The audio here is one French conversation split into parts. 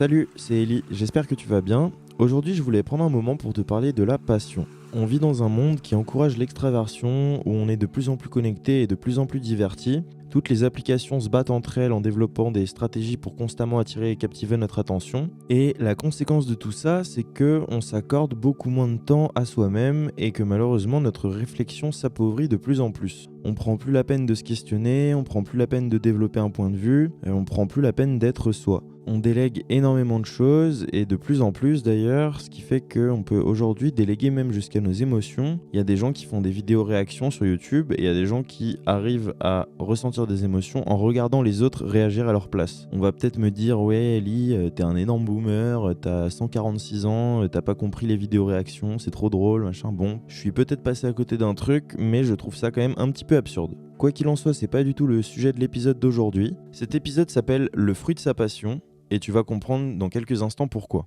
Salut, c'est Ellie, j'espère que tu vas bien. Aujourd'hui, je voulais prendre un moment pour te parler de la passion. On vit dans un monde qui encourage l'extraversion, où on est de plus en plus connecté et de plus en plus diverti. Toutes les applications se battent entre elles en développant des stratégies pour constamment attirer et captiver notre attention. Et la conséquence de tout ça, c'est que on s'accorde beaucoup moins de temps à soi-même et que malheureusement notre réflexion s'appauvrit de plus en plus. On prend plus la peine de se questionner, on prend plus la peine de développer un point de vue, et on prend plus la peine d'être soi. On délègue énormément de choses et de plus en plus d'ailleurs, ce qui fait qu'on peut aujourd'hui déléguer même jusqu'à nos émotions. Il y a des gens qui font des vidéos réactions sur YouTube et il y a des gens qui arrivent à ressentir des émotions en regardant les autres réagir à leur place. On va peut-être me dire ouais Ellie, t'es un énorme boomer, t'as 146 ans, t'as pas compris les vidéos réactions, c'est trop drôle, machin. Bon, je suis peut-être passé à côté d'un truc, mais je trouve ça quand même un petit peu absurde. Quoi qu'il en soit, c'est pas du tout le sujet de l'épisode d'aujourd'hui. Cet épisode s'appelle Le fruit de sa passion. Et tu vas comprendre dans quelques instants pourquoi.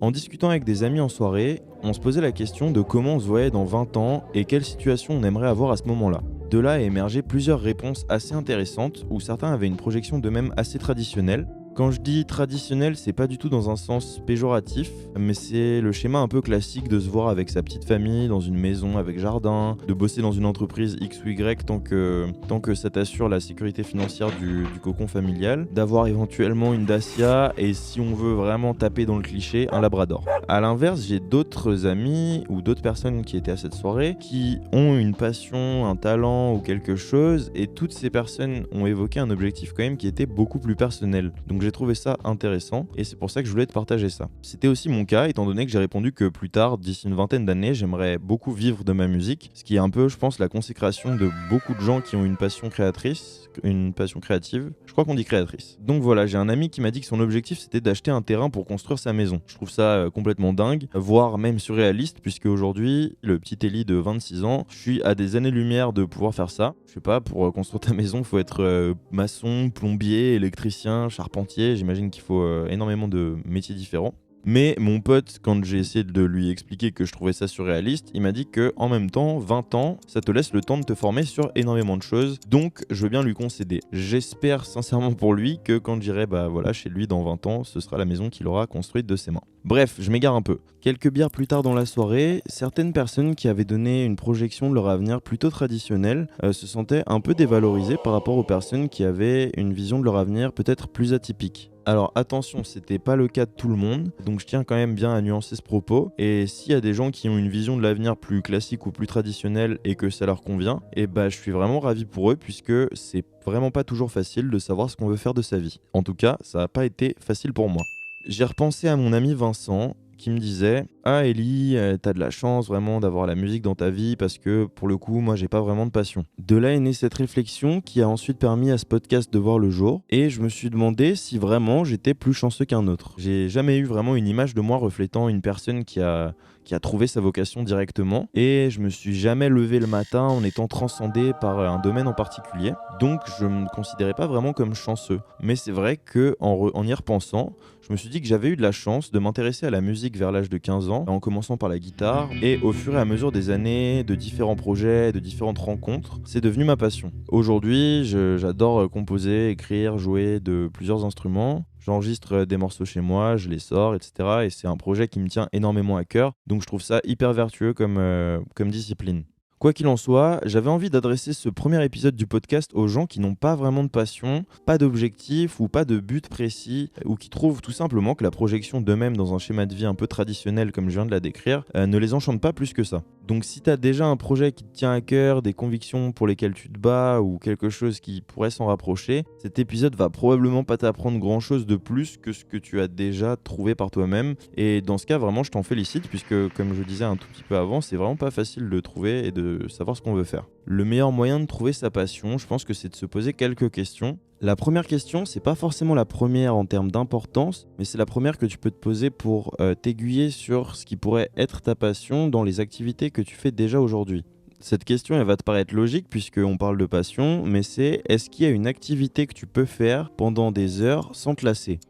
En discutant avec des amis en soirée, on se posait la question de comment on se voyait dans 20 ans et quelle situation on aimerait avoir à ce moment-là. De là est émergé plusieurs réponses assez intéressantes où certains avaient une projection d'eux-mêmes assez traditionnelle. Quand je dis traditionnel, c'est pas du tout dans un sens péjoratif, mais c'est le schéma un peu classique de se voir avec sa petite famille dans une maison avec jardin, de bosser dans une entreprise X ou Y tant que ça t'assure la sécurité financière du cocon familial, d'avoir éventuellement une Dacia et si on veut vraiment taper dans le cliché, un Labrador. A l'inverse, j'ai d'autres amis ou d'autres personnes qui étaient à cette soirée qui ont une passion, un talent ou quelque chose et toutes ces personnes ont évoqué un objectif quand même qui était beaucoup plus personnel. Donc j'ai trouvé ça intéressant et c'est pour ça que je voulais te partager ça. C'était aussi mon cas étant donné que j'ai répondu que plus tard, d'ici une vingtaine d'années, j'aimerais beaucoup vivre de ma musique, ce qui est un peu, je pense, la consécration de beaucoup de gens qui ont une passion créatrice, une passion créative. Je crois qu'on dit créatrice. Donc voilà, j'ai un ami qui m'a dit que son objectif c'était d'acheter un terrain pour construire sa maison. Je trouve ça complètement dingue, voire même surréaliste puisque aujourd'hui, le petit Ellie de 26 ans, je suis à des années-lumière de pouvoir faire ça. Je sais pas, pour construire ta maison, il faut être maçon, plombier, électricien, charpentier. J'imagine qu'il faut énormément de métiers différents. Mais mon pote, quand j'ai essayé de lui expliquer que je trouvais ça surréaliste, il m'a dit que en même temps, 20 ans, ça te laisse le temps de te former sur énormément de choses. Donc, je veux bien lui concéder. J'espère sincèrement pour lui que quand j'irai chez lui dans 20 ans, ce sera la maison qu'il aura construite de ses mains. Bref, je m'égare un peu. Quelques bières plus tard dans la soirée, certaines personnes qui avaient donné une projection de leur avenir plutôt traditionnelle se sentaient un peu dévalorisées par rapport aux personnes qui avaient une vision de leur avenir peut-être plus atypique. Alors attention, c'était pas le cas de tout le monde, donc je tiens quand même bien à nuancer ce propos. Et s'il y a des gens qui ont une vision de l'avenir plus classique ou plus traditionnelle et que ça leur convient, je suis vraiment ravi pour eux puisque c'est vraiment pas toujours facile de savoir ce qu'on veut faire de sa vie. En tout cas, ça n'a pas été facile pour moi. J'ai repensé à mon ami Vincent qui me disait « Ah Ellie, t'as de la chance vraiment d'avoir la musique dans ta vie parce que pour le coup, moi j'ai pas vraiment de passion. » De là est née cette réflexion qui a ensuite permis à ce podcast de voir le jour et je me suis demandé si vraiment j'étais plus chanceux qu'un autre. J'ai jamais eu vraiment une image de moi reflétant une personne qui a trouvé sa vocation directement et je me suis jamais levé le matin en étant transcendé par un domaine en particulier. Donc je me considérais pas vraiment comme chanceux. Mais c'est vrai que en y repensant, je me suis dit que j'avais eu de la chance de m'intéresser à la musique vers l'âge de 15 ans, en commençant par la guitare, et au fur et à mesure des années, de différents projets, de différentes rencontres, c'est devenu ma passion. Aujourd'hui, j'adore composer, écrire, jouer de plusieurs instruments. J'enregistre des morceaux chez moi, je les sors, etc. Et c'est un projet qui me tient énormément à cœur, donc je trouve ça hyper vertueux comme discipline. Quoi qu'il en soit, j'avais envie d'adresser ce premier épisode du podcast aux gens qui n'ont pas vraiment de passion, pas d'objectif ou pas de but précis, ou qui trouvent tout simplement que la projection d'eux-mêmes dans un schéma de vie un peu traditionnel comme je viens de la décrire ne les enchante pas plus que ça. Donc si t'as déjà un projet qui te tient à cœur, des convictions pour lesquelles tu te bats ou quelque chose qui pourrait s'en rapprocher, cet épisode va probablement pas t'apprendre grand chose de plus que ce que tu as déjà trouvé par toi-même. Et dans ce cas, vraiment, je t'en félicite puisque, comme je disais un tout petit peu avant, c'est vraiment pas facile de trouver et de savoir ce qu'on veut faire. Le meilleur moyen de trouver sa passion, je pense que c'est de se poser quelques questions. La première question, c'est pas forcément la première en termes d'importance, mais c'est la première que tu peux te poser pour t'aiguiller sur ce qui pourrait être ta passion dans les activités que tu fais déjà aujourd'hui. Cette question, elle va te paraître logique puisqu'on parle de passion, mais c'est est-ce qu'il y a une activité que tu peux faire pendant des heures sans te lasser ?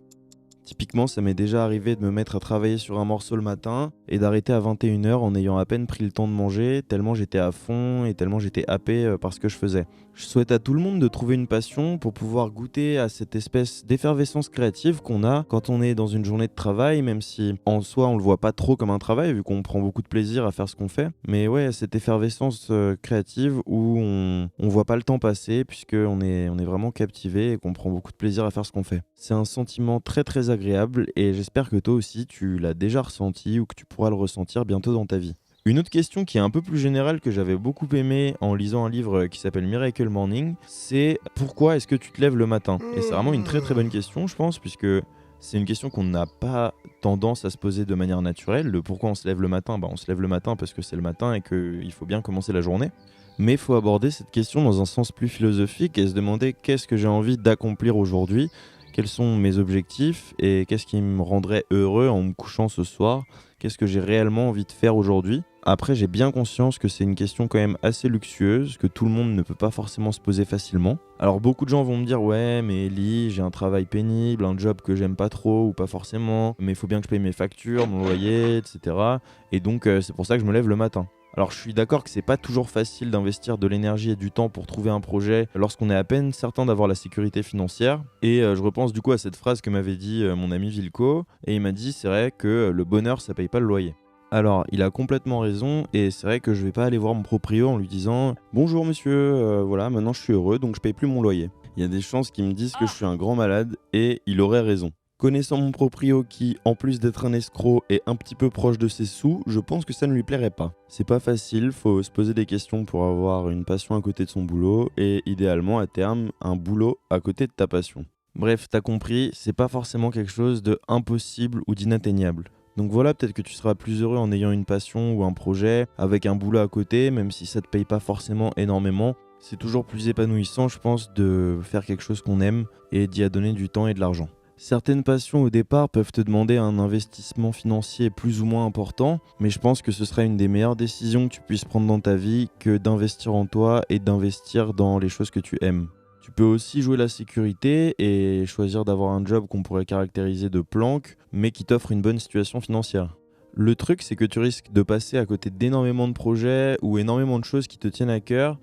Typiquement, ça m'est déjà arrivé de me mettre à travailler sur un morceau le matin et d'arrêter à 21h en ayant à peine pris le temps de manger, tellement j'étais à fond et tellement j'étais happé par ce que je faisais. Je souhaite à tout le monde de trouver une passion pour pouvoir goûter à cette espèce d'effervescence créative qu'on a quand on est dans une journée de travail, même si en soi on le voit pas trop comme un travail vu qu'on prend beaucoup de plaisir à faire ce qu'on fait. Mais ouais, cette effervescence créative où on voit pas le temps passer puisqu'on est vraiment captivé et qu'on prend beaucoup de plaisir à faire ce qu'on fait. C'est un sentiment très très agréable et j'espère que toi aussi tu l'as déjà ressenti ou que tu pourras le ressentir bientôt dans ta vie. Une autre question qui est un peu plus générale que j'avais beaucoup aimé en lisant un livre qui s'appelle Miracle Morning, c'est pourquoi est-ce que tu te lèves le matin? Et c'est vraiment une très très bonne question, je pense, puisque c'est une question qu'on n'a pas tendance à se poser de manière naturelle. Le pourquoi on se lève le matin, on se lève le matin parce que c'est le matin et qu'il faut bien commencer la journée. Mais il faut aborder cette question dans un sens plus philosophique et se demander qu'est-ce que j'ai envie d'accomplir aujourd'hui, quels sont mes objectifs et qu'est-ce qui me rendrait heureux en me couchant ce soir, qu'est-ce que j'ai réellement envie de faire aujourd'hui. Après, j'ai bien conscience que c'est une question quand même assez luxueuse, que tout le monde ne peut pas forcément se poser facilement. Alors beaucoup de gens vont me dire « Ouais, mais Ellie, j'ai un travail pénible, un job que j'aime pas trop ou pas forcément, mais il faut bien que je paye mes factures, mon loyer, etc. Et donc c'est pour ça que je me lève le matin. » Alors je suis d'accord que c'est pas toujours facile d'investir de l'énergie et du temps pour trouver un projet lorsqu'on est à peine certain d'avoir la sécurité financière. Et je repense du coup à cette phrase que m'avait dit mon ami Vilko, et il m'a dit c'est vrai que le bonheur ça paye pas le loyer. Alors, il a complètement raison et c'est vrai que je vais pas aller voir mon proprio en lui disant « Bonjour monsieur, voilà, maintenant je suis heureux donc je paye plus mon loyer ». Il y a des chances qu'il me disent que je suis un grand malade et il aurait raison. Connaissant mon proprio qui, en plus d'être un escroc, est un petit peu proche de ses sous, je pense que ça ne lui plairait pas. C'est pas facile, faut se poser des questions pour avoir une passion à côté de son boulot et idéalement à terme, un boulot à côté de ta passion. Bref, t'as compris, c'est pas forcément quelque chose de impossible ou d'inatteignable. Donc voilà, peut-être que tu seras plus heureux en ayant une passion ou un projet, avec un boulot à côté, même si ça te paye pas forcément énormément. C'est toujours plus épanouissant, je pense, de faire quelque chose qu'on aime et d'y donner du temps et de l'argent. Certaines passions au départ peuvent te demander un investissement financier plus ou moins important, mais je pense que ce sera une des meilleures décisions que tu puisses prendre dans ta vie que d'investir en toi et d'investir dans les choses que tu aimes. Tu peux aussi jouer la sécurité et choisir d'avoir un job qu'on pourrait caractériser de planque, mais qui t'offre une bonne situation financière. Le truc, c'est que tu risques de passer à côté d'énormément de projets ou énormément de choses qui te tiennent à cœur,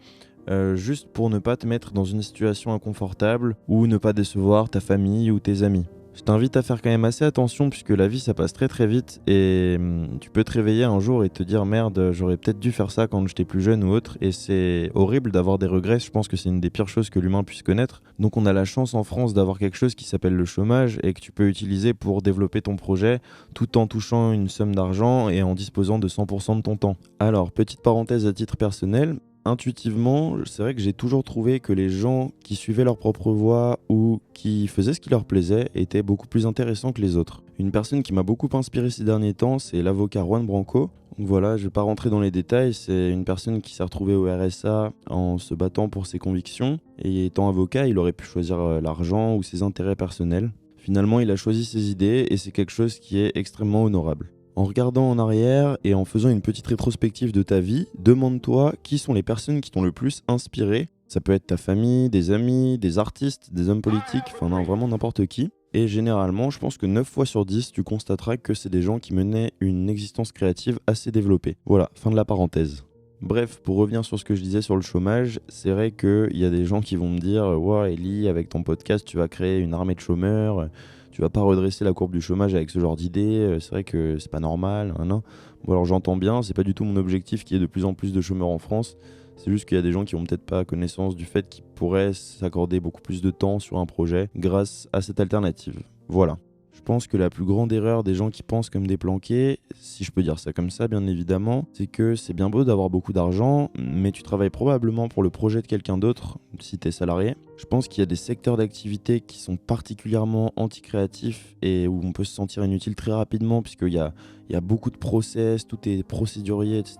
juste pour ne pas te mettre dans une situation inconfortable ou ne pas décevoir ta famille ou tes amis. Je t'invite à faire quand même assez attention puisque la vie ça passe très très vite et tu peux te réveiller un jour et te dire merde, j'aurais peut-être dû faire ça quand j'étais plus jeune ou autre, et c'est horrible d'avoir des regrets. Je pense que c'est une des pires choses que l'humain puisse connaître. Donc on a la chance en France d'avoir quelque chose qui s'appelle le chômage et que tu peux utiliser pour développer ton projet tout en touchant une somme d'argent et en disposant de 100% de ton temps. Alors petite parenthèse à titre personnel, intuitivement, c'est vrai que j'ai toujours trouvé que les gens qui suivaient leur propre voie ou qui faisaient ce qui leur plaisait étaient beaucoup plus intéressants que les autres. Une personne qui m'a beaucoup inspiré ces derniers temps, c'est l'avocat Juan Branco. Donc voilà, je ne vais pas rentrer dans les détails, c'est une personne qui s'est retrouvée au RSA en se battant pour ses convictions. Et étant avocat, il aurait pu choisir l'argent ou ses intérêts personnels. Finalement, il a choisi ses idées et c'est quelque chose qui est extrêmement honorable. En regardant en arrière et en faisant une petite rétrospective de ta vie, demande-toi qui sont les personnes qui t'ont le plus inspiré. Ça peut être ta famille, des amis, des artistes, des hommes politiques, enfin non, vraiment n'importe qui. Et généralement, je pense que 9 fois sur 10, tu constateras que c'est des gens qui menaient une existence créative assez développée. Voilà, fin de la parenthèse. Bref, pour revenir sur ce que je disais sur le chômage, c'est vrai qu'il y a des gens qui vont me dire « Ouais, Ellie, avec ton podcast, tu vas créer une armée de chômeurs. Tu vas pas redresser la courbe du chômage avec ce genre d'idées, c'est vrai que c'est pas normal, non. Bon alors j'entends bien, c'est pas du tout mon objectif qu'il y ait de plus en plus de chômeurs en France, c'est juste qu'il y a des gens qui ont peut-être pas connaissance du fait qu'ils pourraient s'accorder beaucoup plus de temps sur un projet grâce à cette alternative. Voilà. Je pense que la plus grande erreur des gens qui pensent comme des planqués, si je peux dire ça comme ça bien évidemment, c'est que c'est bien beau d'avoir beaucoup d'argent, mais tu travailles probablement pour le projet de quelqu'un d'autre si t'es salarié. Je pense qu'il y a des secteurs d'activité qui sont particulièrement anti-créatifs et où on peut se sentir inutile très rapidement puisqu'il y a beaucoup de process, tout est procédurier, etc.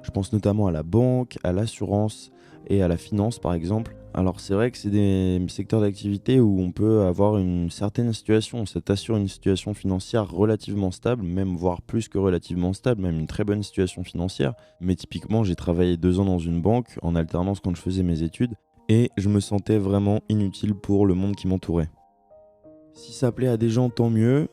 Je pense notamment à la banque, à l'assurance et à la finance par exemple. Alors c'est vrai que c'est des secteurs d'activité où on peut avoir une certaine situation, ça t'assure une situation financière relativement stable, même voire plus que relativement stable, même une très bonne situation financière. Mais typiquement j'ai travaillé 2 ans dans une banque en alternance quand je faisais mes études et je me sentais vraiment inutile pour le monde qui m'entourait. Si ça plaît à des gens, tant mieux.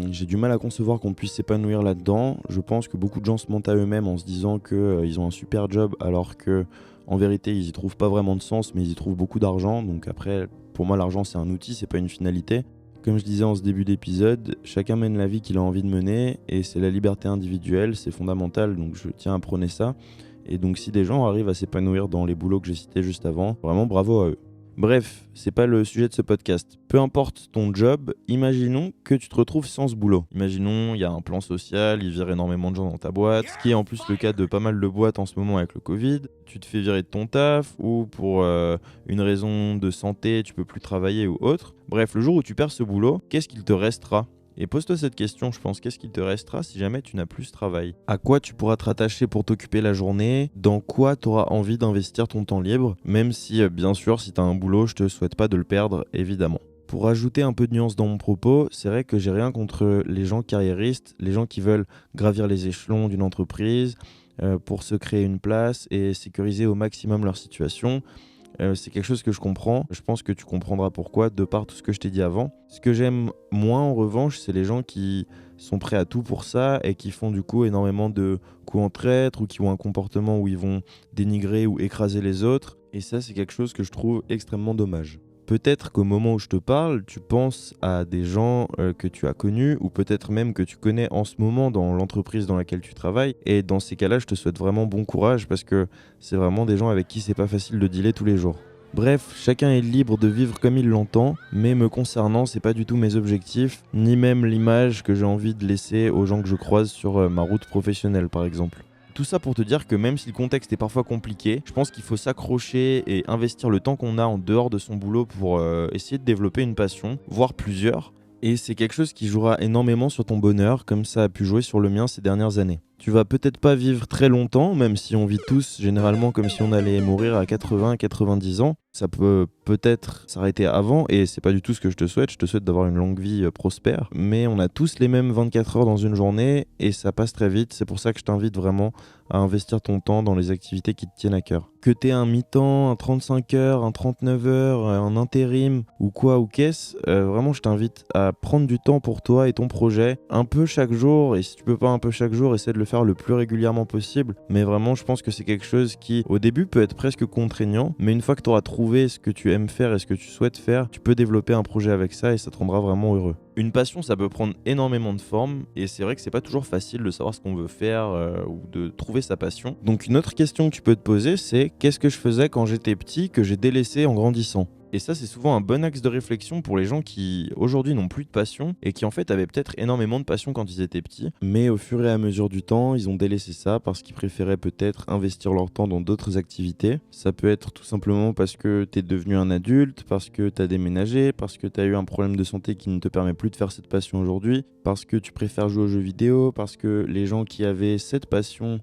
J'ai du mal à concevoir qu'on puisse s'épanouir là-dedans. Je pense que beaucoup de gens se mentent à eux-mêmes en se disant qu'ils ont un super job alors que en vérité ils y trouvent pas vraiment de sens, mais ils y trouvent beaucoup d'argent. Donc après, pour moi l'argent c'est un outil, c'est pas une finalité. Comme je disais en ce début d'épisode, chacun mène la vie qu'il a envie de mener et c'est la liberté individuelle, c'est fondamental, donc je tiens à prôner ça. Et donc si des gens arrivent à s'épanouir dans les boulots que j'ai cités juste avant, vraiment bravo à eux. Bref, c'est pas le sujet de ce podcast. Peu importe ton job, imaginons que tu te retrouves sans ce boulot. Imaginons, il y a un plan social, il vire énormément de gens dans ta boîte, ce qui est en plus le cas de pas mal de boîtes en ce moment avec le Covid. Tu te fais virer de ton taf ou pour une raison de santé, tu peux plus travailler ou autre. Bref, le jour où tu perds ce boulot, qu'est-ce qu'il te restera ? Et pose-toi cette question, je pense, qu'est-ce qu'il te restera si jamais tu n'as plus ce travail ? À quoi tu pourras te rattacher pour t'occuper la journée ? Dans quoi tu auras envie d'investir ton temps libre ? Même si, bien sûr, si tu as un boulot, je te souhaite pas de le perdre, évidemment. Pour ajouter un peu de nuance dans mon propos, c'est vrai que j'ai rien contre les gens carriéristes, les gens qui veulent gravir les échelons d'une entreprise pour se créer une place et sécuriser au maximum leur situation. C'est quelque chose que je comprends. Je pense que tu comprendras pourquoi, de par tout ce que je t'ai dit avant. Ce que j'aime moins, en revanche, c'est les gens qui sont prêts à tout pour ça et qui font du coup énormément de coups en traître ou qui ont un comportement où ils vont dénigrer ou écraser les autres. Et ça, c'est quelque chose que je trouve extrêmement dommage. Peut-être qu'au moment où je te parle, tu penses à des gens que tu as connus ou peut-être même que tu connais en ce moment dans l'entreprise dans laquelle tu travailles. Et dans ces cas-là, je te souhaite vraiment bon courage parce que c'est vraiment des gens avec qui c'est pas facile de dealer tous les jours. Bref, chacun est libre de vivre comme il l'entend, mais me concernant, c'est pas du tout mes objectifs, ni même l'image que j'ai envie de laisser aux gens que je croise sur ma route professionnelle par exemple. Tout ça pour te dire que même si le contexte est parfois compliqué, je pense qu'il faut s'accrocher et investir le temps qu'on a en dehors de son boulot pour essayer de développer une passion, voire plusieurs. Et c'est quelque chose qui jouera énormément sur ton bonheur, comme ça a pu jouer sur le mien ces dernières années. Tu vas peut-être pas vivre très longtemps, même si on vit tous généralement comme si on allait mourir à 80-90 ans. Ça peut peut-être s'arrêter avant, et c'est pas du tout ce que je te souhaite. Je te souhaite d'avoir une longue vie prospère. Mais on a tous les mêmes 24 heures dans une journée, et ça passe très vite. C'est pour ça que je t'invite vraiment à investir ton temps dans les activités qui te tiennent à cœur. Que t'aies un mi-temps, un 35 heures, un 39 heures, un intérim, ou quoi ou qu'est-ce, vraiment je t'invite à prendre du temps pour toi et ton projet, un peu chaque jour, et si tu peux pas un peu chaque jour, essaie de le faire le plus régulièrement possible. Mais vraiment, je pense que c'est quelque chose qui, au début, peut être presque contraignant, mais une fois que tu auras trouvé ce que tu aimes faire et ce que tu souhaites faire, tu peux développer un projet avec ça et ça te rendra vraiment heureux. Une passion, ça peut prendre énormément de formes et c'est vrai que c'est pas toujours facile de savoir ce qu'on veut faire ou de trouver sa passion. Donc une autre question que tu peux te poser, c'est qu'est-ce que je faisais quand j'étais petit que j'ai délaissé en grandissant ? Et ça, c'est souvent un bon axe de réflexion pour les gens qui, aujourd'hui, n'ont plus de passion et qui, en fait, avaient peut-être énormément de passion quand ils étaient petits. Mais au fur et à mesure du temps, ils ont délaissé ça parce qu'ils préféraient peut-être investir leur temps dans d'autres activités. Ça peut être tout simplement parce que t'es devenu un adulte, parce que t'as déménagé, parce que t'as eu un problème de santé qui ne te permet plus de faire cette passion aujourd'hui, parce que tu préfères jouer aux jeux vidéo, parce que les gens qui avaient cette passion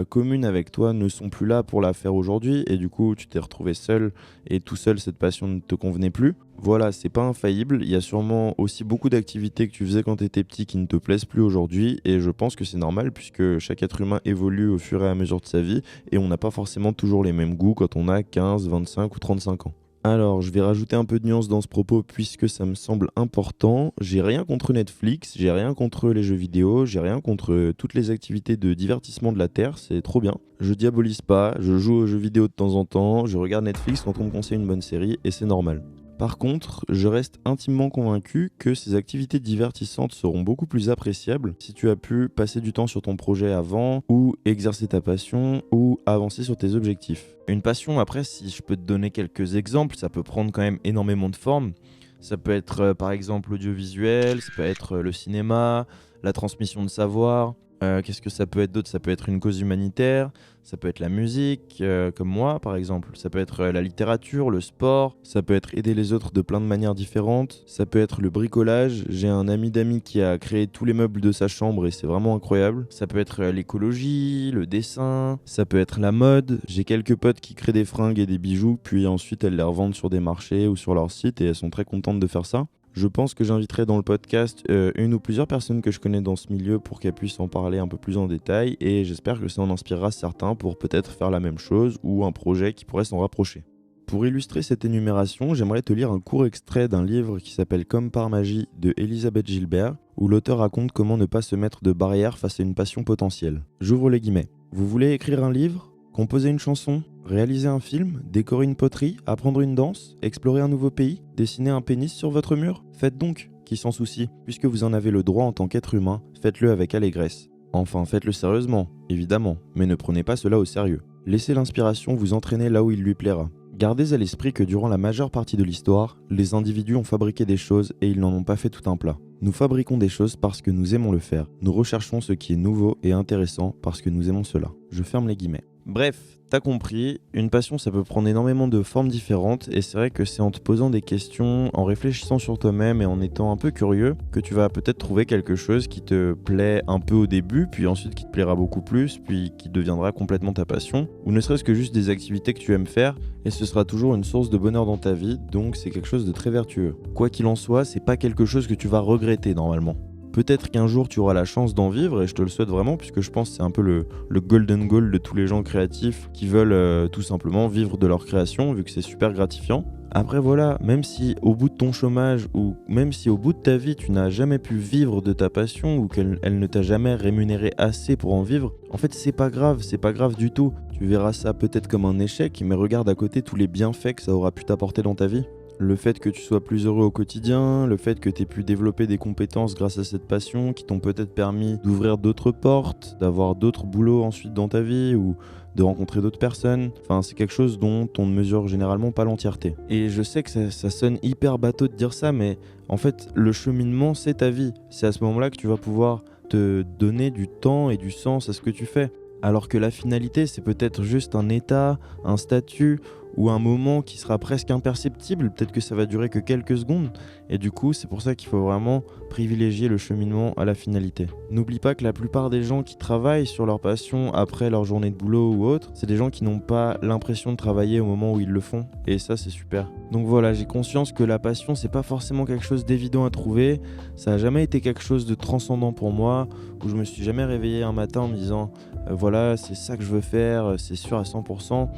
commune avec toi ne sont plus là pour la faire aujourd'hui et du coup tu t'es retrouvé seul et tout seul cette passion ne te convenait plus. Voilà, c'est pas infaillible, il y a sûrement aussi beaucoup d'activités que tu faisais quand tu étais petit qui ne te plaisent plus aujourd'hui et je pense que c'est normal puisque chaque être humain évolue au fur et à mesure de sa vie et on n'a pas forcément toujours les mêmes goûts quand on a 15, 25 ou 35 ans. Alors, je vais rajouter un peu de nuance dans ce propos puisque ça me semble important. J'ai rien contre Netflix, j'ai rien contre les jeux vidéo, j'ai rien contre toutes les activités de divertissement de la Terre, c'est trop bien. Je diabolise pas, je joue aux jeux vidéo de temps en temps, je regarde Netflix quand on me conseille une bonne série et c'est normal. Par contre, je reste intimement convaincu que ces activités divertissantes seront beaucoup plus appréciables si tu as pu passer du temps sur ton projet avant, ou exercer ta passion, ou avancer sur tes objectifs. Une passion, après, si je peux te donner quelques exemples, ça peut prendre quand même énormément de formes. Ça peut être par exemple l'audiovisuel, ça peut être le cinéma, la transmission de savoir. Qu'est-ce que ça peut être d'autre ? Ça peut être une cause humanitaire, ça peut être la musique, comme moi par exemple. Ça peut être la littérature, le sport, ça peut être aider les autres de plein de manières différentes. Ça peut être le bricolage. J'ai un ami d'amis qui a créé tous les meubles de sa chambre et c'est vraiment incroyable. Ça peut être l'écologie, le dessin, ça peut être la mode. J'ai quelques potes qui créent des fringues et des bijoux, puis ensuite elles les revendent sur des marchés ou sur leur site et elles sont très contentes de faire ça. Je pense que j'inviterai dans le podcast une ou plusieurs personnes que je connais dans ce milieu pour qu'elles puissent en parler un peu plus en détail et j'espère que ça en inspirera certains pour peut-être faire la même chose ou un projet qui pourrait s'en rapprocher. Pour illustrer cette énumération, j'aimerais te lire un court extrait d'un livre qui s'appelle Comme par magie de Elisabeth Gilbert, où l'auteur raconte comment ne pas se mettre de barrière face à une passion potentielle. J'ouvre les guillemets. Vous voulez écrire un livre ? Composer une chanson ? Réaliser un film ? Décorer une poterie ? Apprendre une danse ? Explorer un nouveau pays ? Dessiner un pénis sur votre mur ? Faites donc, qui s'en soucie. Puisque vous en avez le droit en tant qu'être humain, faites-le avec allégresse. Enfin, faites-le sérieusement, évidemment, mais ne prenez pas cela au sérieux. Laissez l'inspiration vous entraîner là où il lui plaira. Gardez à l'esprit que durant la majeure partie de l'histoire, les individus ont fabriqué des choses et ils n'en ont pas fait tout un plat. Nous fabriquons des choses parce que nous aimons le faire. Nous recherchons ce qui est nouveau et intéressant parce que nous aimons cela. Je ferme les guillemets. Bref, t'as compris, une passion ça peut prendre énormément de formes différentes et c'est vrai que c'est en te posant des questions, en réfléchissant sur toi-même et en étant un peu curieux que tu vas peut-être trouver quelque chose qui te plaît un peu au début, puis ensuite qui te plaira beaucoup plus, puis qui deviendra complètement ta passion, ou ne serait-ce que juste des activités que tu aimes faire et ce sera toujours une source de bonheur dans ta vie, donc c'est quelque chose de très vertueux. Quoi qu'il en soit, c'est pas quelque chose que tu vas regretter normalement. Peut-être qu'un jour tu auras la chance d'en vivre et je te le souhaite vraiment puisque je pense que c'est un peu le golden goal de tous les gens créatifs qui veulent tout simplement vivre de leur création vu que c'est super gratifiant. Après voilà, même si au bout de ton chômage ou même si au bout de ta vie tu n'as jamais pu vivre de ta passion ou qu'elle ne t'a jamais rémunéré assez pour en vivre, en fait c'est pas grave du tout. Tu verras ça peut-être comme un échec mais regarde à côté tous les bienfaits que ça aura pu t'apporter dans ta vie. Le fait que tu sois plus heureux au quotidien, le fait que tu aies pu développer des compétences grâce à cette passion qui t'ont peut-être permis d'ouvrir d'autres portes, d'avoir d'autres boulots ensuite dans ta vie ou de rencontrer d'autres personnes. Enfin, c'est quelque chose dont on ne mesure généralement pas l'entièreté. Et je sais que ça sonne hyper bateau de dire ça, mais en fait, le cheminement, c'est ta vie. C'est à ce moment-là que tu vas pouvoir te donner du temps et du sens à ce que tu fais. Alors que la finalité, c'est peut-être juste un état, un statut ou un moment qui sera presque imperceptible, peut-être que ça va durer que quelques secondes, et du coup c'est pour ça qu'il faut vraiment privilégier le cheminement à la finalité. N'oublie pas que la plupart des gens qui travaillent sur leur passion après leur journée de boulot ou autre, c'est des gens qui n'ont pas l'impression de travailler au moment où ils le font, et ça c'est super. Donc voilà, j'ai conscience que la passion c'est pas forcément quelque chose d'évident à trouver, ça a jamais été quelque chose de transcendant pour moi, où je me suis jamais réveillé un matin en me disant voilà c'est ça que je veux faire, c'est sûr à 100%.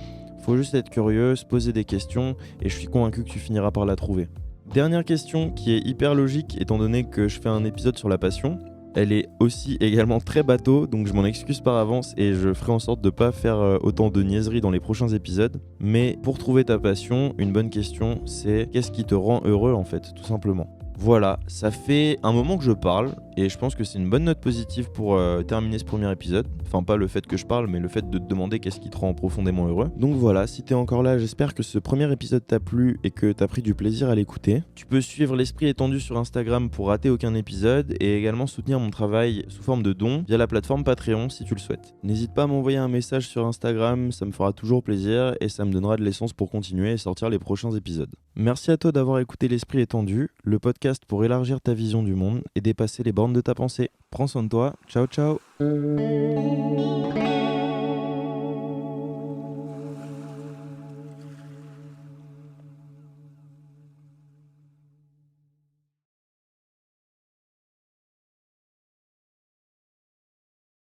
Faut juste être curieux, se poser des questions et je suis convaincu que tu finiras par la trouver. Dernière question qui est hyper logique étant donné que je fais un épisode sur la passion. Elle est aussi également très bateau, donc je m'en excuse par avance et je ferai en sorte de pas faire autant de niaiseries dans les prochains épisodes. Mais pour trouver ta passion, une bonne question c'est qu'est-ce qui te rend heureux en fait, tout simplement. Voilà, ça fait un moment que je parle et je pense que c'est une bonne note positive pour terminer ce premier épisode. Enfin pas le fait que je parle mais le fait de te demander qu'est-ce qui te rend profondément heureux. Donc voilà, si t'es encore là, j'espère que ce premier épisode t'a plu et que t'as pris du plaisir à l'écouter. Tu peux suivre l'Esprit Étendu sur Instagram pour rater aucun épisode et également soutenir mon travail sous forme de dons via la plateforme Patreon si tu le souhaites. N'hésite pas à m'envoyer un message sur Instagram, ça me fera toujours plaisir et ça me donnera de l'essence pour continuer et sortir les prochains épisodes. Merci à toi d'avoir écouté l'Esprit Étendu, le podcast pour élargir ta vision du monde et dépasser les bornes de ta pensée. Prends soin de toi, ciao ciao.